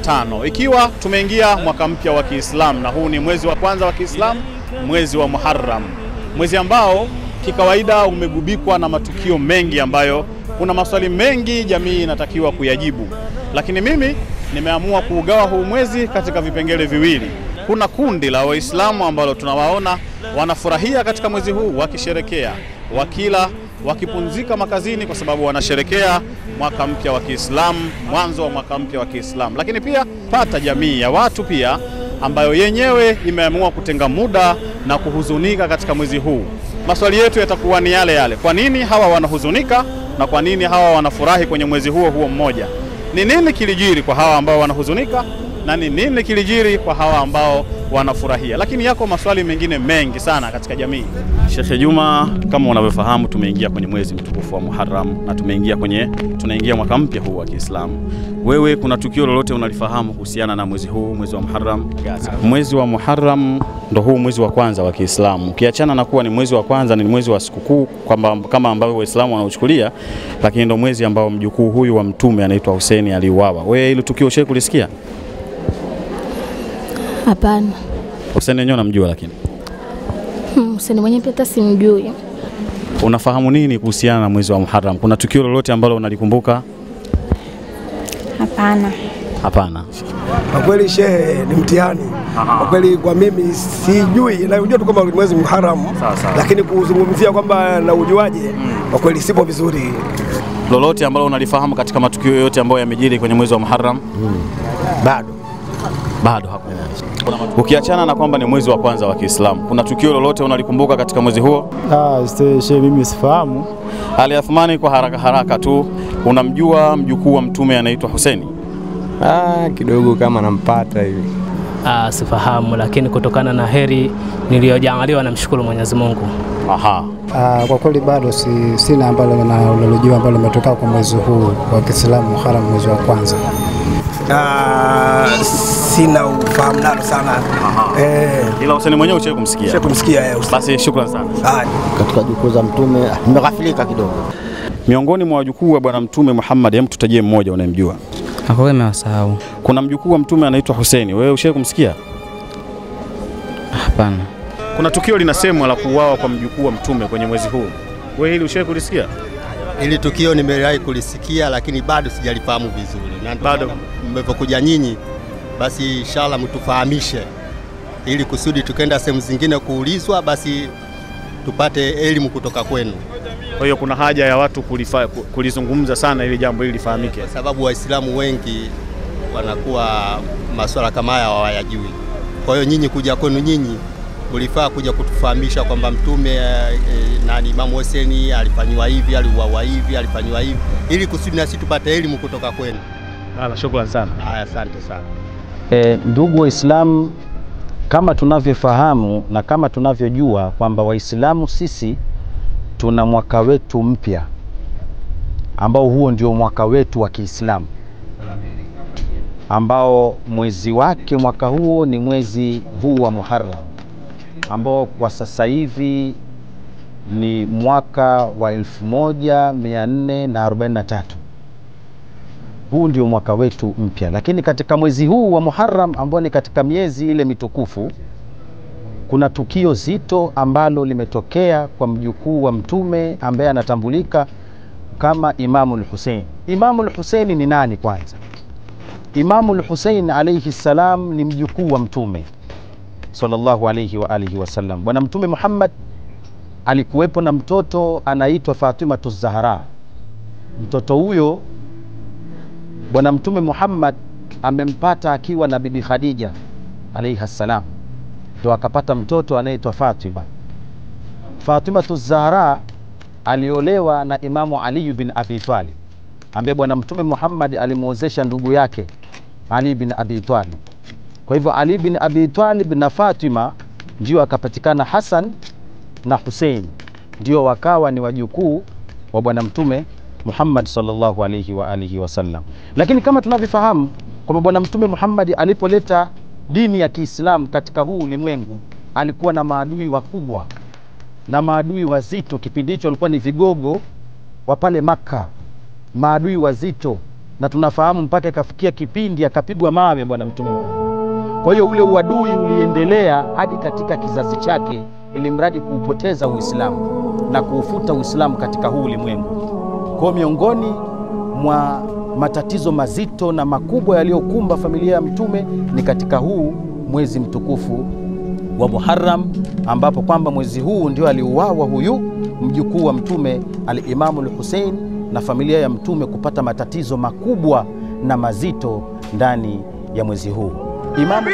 5 ikiwa tumeingia mwaka mpya wa Kiislamu, na huu ni mwezi wa kwanza wa Kiislamu, mwezi wa Muharram, mwezi ambao kikawaida umegubikwa na matukio mengi ambayo kuna maswali mengi jamii inatakiwa kuyajibu. Lakini mimi nimeamua kuugawa huu mwezi katika vipengele viwili. Kuna kundi la Waislamu ambalo tunawaona wanafurahia katika mwezi huu, wakisherekea, wakila, wakipunzika makazini kwa sababu wanasherekea mwaka mpya wa Kiislamu, mwanzo wa mwaka mpya wa Kiislamu. Lakini pia pata jamii ya watu pia ambayo yenyewe imeamua kutenga muda na kuhuzunika katika mwezi huu. Maswali yetu yatakuwa ni yale yale. Kwa nini hawa wanahuzunika na kwa nini hawa wanafurahi kwenye mwezi huo mmoja? Ni nini kilijiri kwa hawa ambao wanahuzunika na ni nini kilijiri kwa hawa ambao wanafurahia? Lakini yako maswali mengine mengi sana katika jamii. Sheikh Juma, kama unavyofahamu, tumeingia kwenye mwezi mtukufu wa Muharram na tunaingia mwaka mpya huu wa Kiislamu. Wewe kuna tukio lolote unalifahamu kuhusiana na mwezi huu, mwezi wa Muharram? Mwezi wa Muharram ndo huu mwezi wa kwanza wa Kiislamu. Ukiachana na kuwa ni mwezi wa kwanza, ni mwezi wa sikukuu kama ambavyo Waislamu wanauchukulia, lakini ndo mwezi ambao mjukuu huyu wa Mtume anaitwa Hussein aliuawa. Wewe ile tukio ushawahi kulisikia? Hapana. Hussein yenyewe unamjua lakini? Hussein mwenyewe pia simjui. Unafahamu nini kuhusiana na mwezi wa Muharram? Kuna tukio lolote ambalo unalikumbuka? Hapana. Hapana. Kwa kweli shehe, ni mtihani. Kwa kweli kwa mimi sijui, najua tu kama mwezi Muharram, lakini kuzungumzia kwamba na ujuaje, kwa kweli sipo vizuri. Lolote ambalo unalifahamu katika matukio yote ambayo yamejiri kwenye mwezi wa Muharram? Bado hakuna. Ukiachana na kwamba ni mwezi wa kwanza wa Kiislamu, kuna tukio lolote unalikumbuka katika mwezi huo? Shehe, mimi sifahamu. Ali Athmani, kwa haraka tu, unamjua mjukuu wa Mtume anaitwa Hussein? Kidogo kama nampata hivi. Sifahamu, lakini kutokana na heri niliyojaliwa namshukuru Mwenyezi Mungu. Kwa kweli bado sina ambalo nalojua ambalo limetoka kwa mwezi huu wa Kiislamu Muharram, mwezi wa kwanza. Sina ufahamu nalo sana. Ila Hussein mwenyewe ushawahi kumsikia? Ushawahi kumsikia. Basi shukrani sana. Katika jukuu za Mtume nimeghafilika kidogo. Miongoni mwa wajukuu wa bwana Mtume Muhammad, hem tutajie mmoja unayemjua. Wewe umewasahau. Kuna mjukuu wa Mtume anaitwa Hussein. Wewe ushawahi kumsikia? Hapana. Kuna tukio linasemwa la kuuawa kwa mjukuu wa Mtume kwenye mwezi huu. Wewe hili ushawahi kulisikia? Ili tukio nimewahi kulisikia, lakini bado sijalifahamu vizuri. Na bado mmepokuja nyinyi, basi inshallah mtufahamishe ili kusudi tukenda sehemu zingine kuulizwa, basi tupate elimu kutoka kwenu. Kwa hiyo kuna haja ya watu kulizungumza sana ili jambo hili lifahamike, kwa sababu Waislamu wengi wanakuwa masuala kama haya hawayajui. Kwa hiyo nyinyi kuja kwenu, nyinyi ulifaa kuja kutufahamisha kwamba Mtume Imam Hussein alifanywa hivi, aliuawa hivi, alifanywa hivi, ili kusudi na sisi tupate elimu kutoka kwenu. Shukrani sana. Asante sana. Ndugu Waislamu, kama tunavyofahamu na kama tunavyojua kwamba Waislamu sisi tuna mwaka wetu mpya ambao huo ndio mwaka wetu wa Kiislamu, ambao mwezi wake mwaka huo ni mwezi huu wa Muharram, ambao kwa sasa hivi ni mwaka wa 1443. Huu ndio mwaka wetu mpya. Lakini katika mwezi huu wa Muharram, ambao ni katika miezi ile mitukufu, kuna tukio zito ambalo limetokea kwa mjukuu wa Mtume ambaye anatambulika kama Imamul Hussein. Imamul Hussein ni nani kwanza? Imamul Hussein alayhi salam ni mjukuu wa Mtume sallallahu alayhi wa alihi wasallam. Bwana Mtume Muhammad alikuwepo na mtoto anaitwa Fatimatu Zahra. Mtoto huyo Bwana Mtume Muhammad amempata akiwa na Bibi Khadija alayha salam, ndio akapata mtoto anaitwa Fatima. Fatimatu Zahra aliolewa na Imamu Ali bin Abi Talib, ambaye Bwana Mtume Muhammad alimuozesha ndugu yake Ali bin Abi Talib. Kwa hivyo Ali bin Abi Talib na Fatima ndio akapatikana Hassan na Hussein, ndio wakawa ni wajukuu wa Bwana Mtume Muhammad sallallahu alayhi wa alihi wasallam. Lakini kama tunavyofahamu kwamba Bwana Mtume Muhammad alipoleta dini ya Kiislamu katika huu ulimwengu, alikuwa na maadui wakubwa na maadui wazito. Kipindi hicho walikuwa ni vigogo wa pale Makka, maadui wazito na tunafahamu mpaka ikafikia kipindi akapigwa mawe bwana Mtume. Kwa hiyo ule uadui uliendelea hadi katika kizazi chake, ili mradi kuupoteza Uislamu na kuufuta Uislamu katika huu ulimwengu. Kwa miongoni mwa matatizo mazito na makubwa yaliyokumba familia ya Mtume ni katika huu mwezi mtukufu wa Muharram, ambapo kwamba mwezi huu ndio aliuawa huyu mjukuu wa Mtume al-Imamu al-Hussein, na familia ya Mtume kupata matatizo makubwa na mazito ndani ya mwezi huu. Imamu